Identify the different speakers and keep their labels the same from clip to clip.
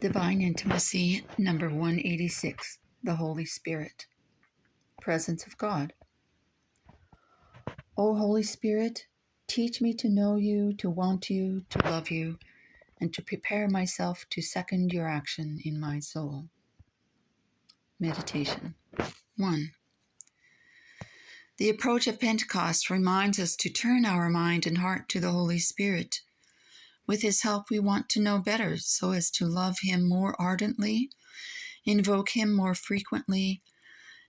Speaker 1: Divine Intimacy, number 186, the Holy Spirit. Presence of God. O Holy Spirit, teach me to know you, to want you, to love you, and to prepare myself to second your action in my soul. Meditation. 1. The approach of Pentecost reminds us to turn our mind and heart to the Holy Spirit. With his help, we want to know better so as to love him more ardently, invoke him more frequently,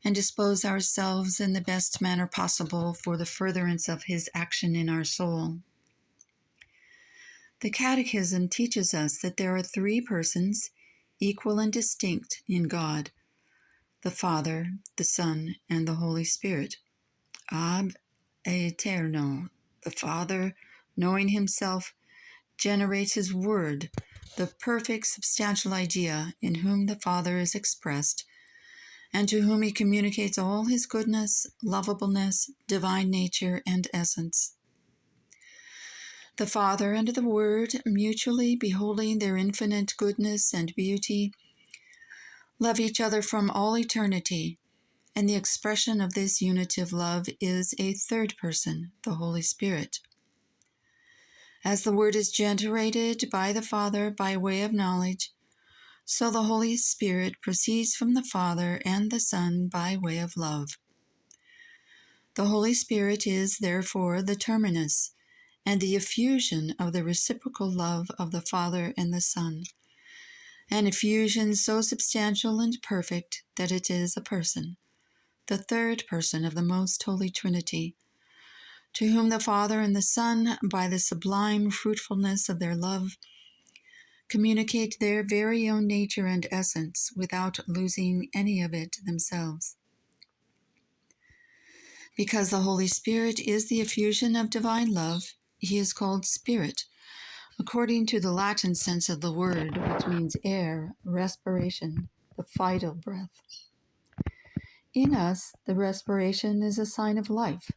Speaker 1: and dispose ourselves in the best manner possible for the furtherance of his action in our soul. The Catechism teaches us that there are three persons, equal and distinct in God: the Father, the Son, and the Holy Spirit. Ab aeterno, the Father, knowing himself, generates his Word, the perfect substantial idea in whom the Father is expressed, and to whom he communicates all his goodness, lovableness, divine nature, and essence. The Father and the Word, mutually beholding their infinite goodness and beauty, love each other from all eternity, and the expression of this unitive love is a third person, the Holy Spirit. As the Word is generated by the Father by way of knowledge, so the Holy Spirit proceeds from the Father and the Son by way of love. The Holy Spirit is, therefore, the terminus and the effusion of the reciprocal love of the Father and the Son, an effusion so substantial and perfect that it is a person, the third person of the Most Holy Trinity, to whom the Father and the Son, by the sublime fruitfulness of their love, communicate their very own nature and essence without losing any of it themselves. Because the Holy Spirit is the effusion of divine love, he is called Spirit, according to the Latin sense of the word, which means air, respiration, the vital breath. In us, the respiration is a sign of life.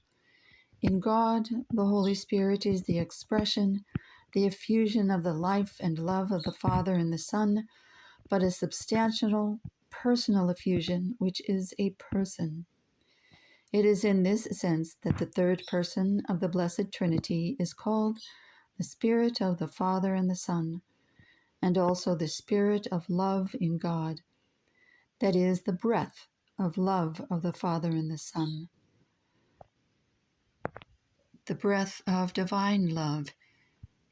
Speaker 1: In God, the Holy Spirit is the expression, the effusion of the life and love of the Father and the Son, but a substantial, personal effusion, which is a person. It is in this sense that the third person of the Blessed Trinity is called the Spirit of the Father and the Son, and also the Spirit of love in God, that is, the breath of love of the Father and the Son. The breath of divine love.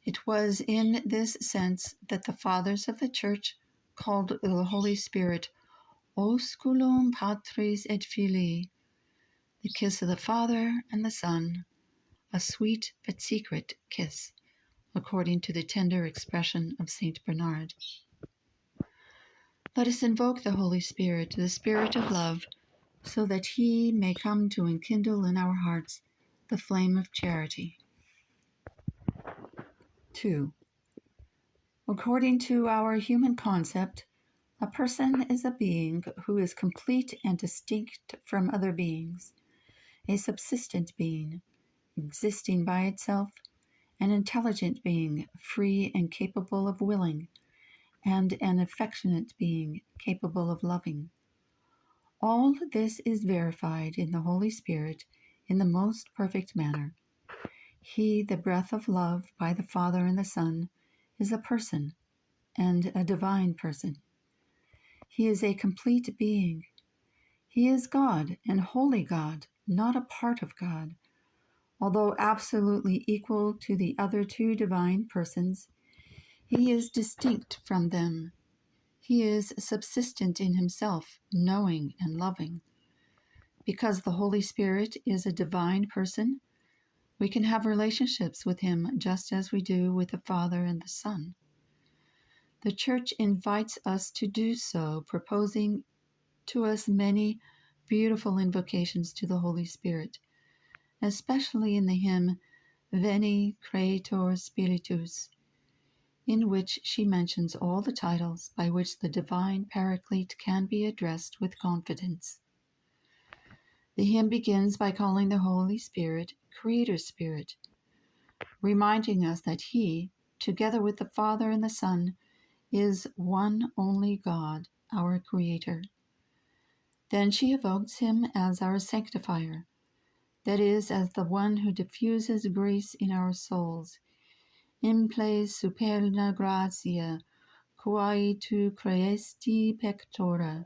Speaker 1: It was in this sense that the Fathers of the Church called the Holy Spirit Osculum Patris et Filii, the kiss of the Father and the Son, a sweet but secret kiss, according to the tender expression of Saint Bernard. Let us invoke the Holy Spirit, the Spirit of love, so that he may come to enkindle in our hearts the flame of charity. 2. According to our human concept, a person is a being who is complete and distinct from other beings, a subsistent being, existing by itself, an intelligent being, free and capable of willing, and an affectionate being, capable of loving. All this is verified in the Holy Spirit in the most perfect manner. He, the breath of love by the Father and the Son, is a person, and a divine person. He is a complete being. He is God and holy God, not a part of God. Although absolutely equal to the other two divine persons, he is distinct from them. He is subsistent in himself, knowing and loving. Because the Holy Spirit is a divine person, we can have relationships with him just as we do with the Father and the Son. The Church invites us to do so, proposing to us many beautiful invocations to the Holy Spirit, especially in the hymn Veni Creator Spiritus, in which she mentions all the titles by which the divine Paraclete can be addressed with confidence. The hymn begins by calling the Holy Spirit Creator Spirit, reminding us that he, together with the Father and the Son, is one only God, our Creator. Then she evokes him as our sanctifier, that is, as the one who diffuses grace in our souls. Imple superna gratia, quae tu creesti pectora.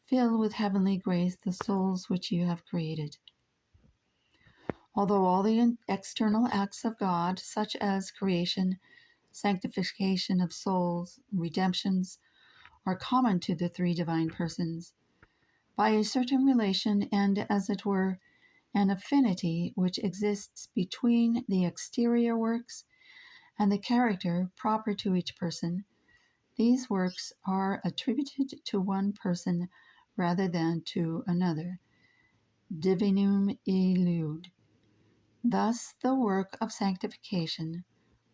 Speaker 1: Fill with heavenly grace the souls which you have created. Although all the external acts of God, such as creation, sanctification of souls, redemptions, are common to the three divine persons, by a certain relation and, as it were, an affinity which exists between the exterior works and the character proper to each person, these works are attributed to one person rather than to another. Divinum Illud. Thus, the work of sanctification,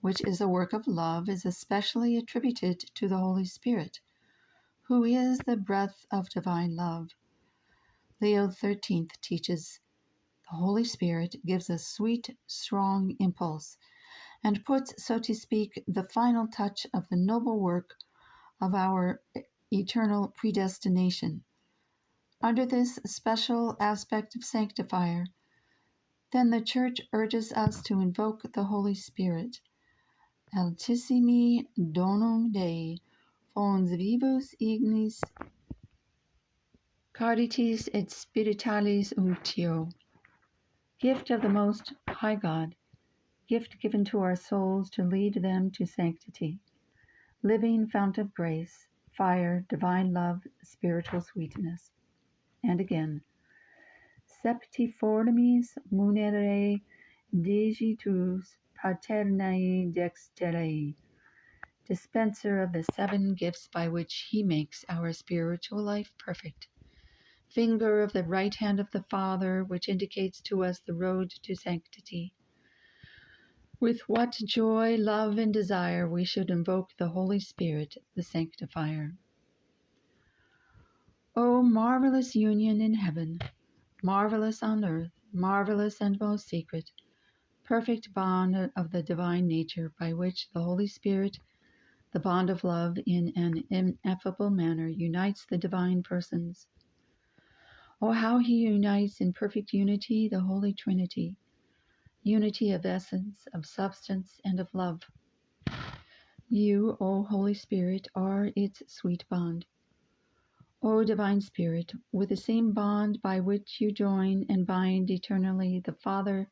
Speaker 1: which is a work of love, is especially attributed to the Holy Spirit, who is the breath of divine love. Leo XIII teaches, the Holy Spirit gives a sweet, strong impulse, and puts, so to speak, the final touch of the noble work of our eternal predestination. Under this special aspect of sanctifier, then the Church urges us to invoke the Holy Spirit. Altissimi donum Dei, fons vivus ignis, carditis et spiritualis unctio. Gift of the Most High God, gift given to our souls to lead them to sanctity. Living fount of grace, fire, divine love, spiritual sweetness. And again, septiformis munere digitus paternae dexterei, dispenser of the 7 gifts by which he makes our spiritual life perfect. Finger of the right hand of the Father, which indicates to us the road to sanctity. With what joy, love, and desire we should invoke the Holy Spirit, the Sanctifier. O marvelous union in heaven, marvelous on earth, marvelous and most secret, perfect bond of the divine nature by which the Holy Spirit, the bond of love, in an ineffable manner unites the divine persons. Oh, how he unites in perfect unity the Holy Trinity, unity of essence, of substance, and of love. You, O Holy Spirit, are its sweet bond. O Divine Spirit, with the same bond by which you join and bind eternally the Father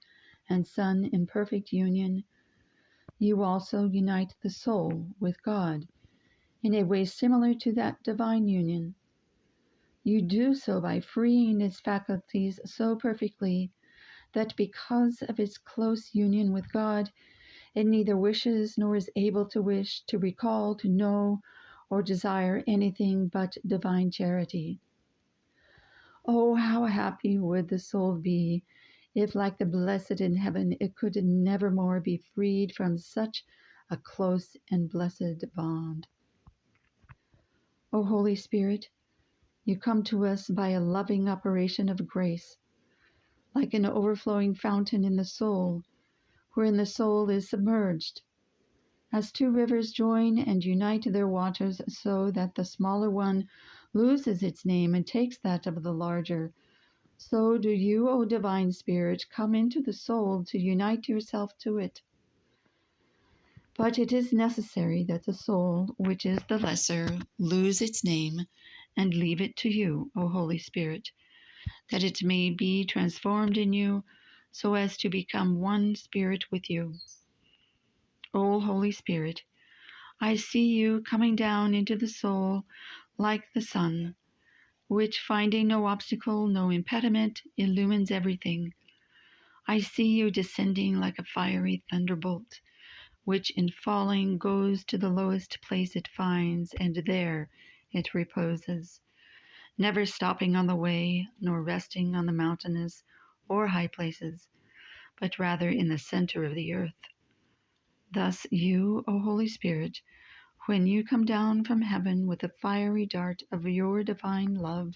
Speaker 1: and Son in perfect union, you also unite the soul with God in a way similar to that divine union. You do so by freeing its faculties so perfectly that because of its close union with God, it neither wishes nor is able to wish, to recall, to know, or desire anything but divine charity. Oh, how happy would the soul be if, like the blessed in heaven, it could never more be freed from such a close and blessed bond. O Holy Spirit, you come to us by a loving operation of grace, like an overflowing fountain in the soul, wherein the soul is submerged. As 2 rivers join and unite their waters so that the smaller one loses its name and takes that of the larger, so do you, O Divine Spirit, come into the soul to unite yourself to it. But it is necessary that the soul, which is the lesser, lose its name and leave it to you, O Holy Spirit, that it may be transformed in you so as to become one spirit with you. O Holy Spirit, I see you coming down into the soul like the sun, which, finding no obstacle, no impediment, illumines everything. I see you descending like a fiery thunderbolt, which in falling goes to the lowest place it finds, and there it reposes, never stopping on the way, nor resting on the mountainous or high places, but rather in the center of the earth. Thus you, O Holy Spirit, when you come down from heaven with the fiery dart of your divine love,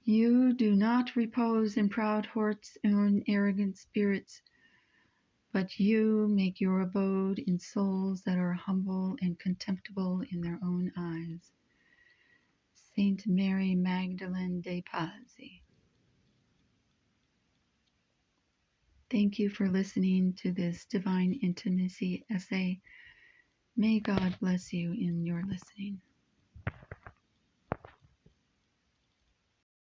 Speaker 1: you do not repose in proud hearts or in arrogant spirits, but you make your abode in souls that are humble and contemptible in their own eyes. Saint Mary Magdalene de Pazzi. Thank you for listening to this Divine Intimacy essay. May God bless you in your listening.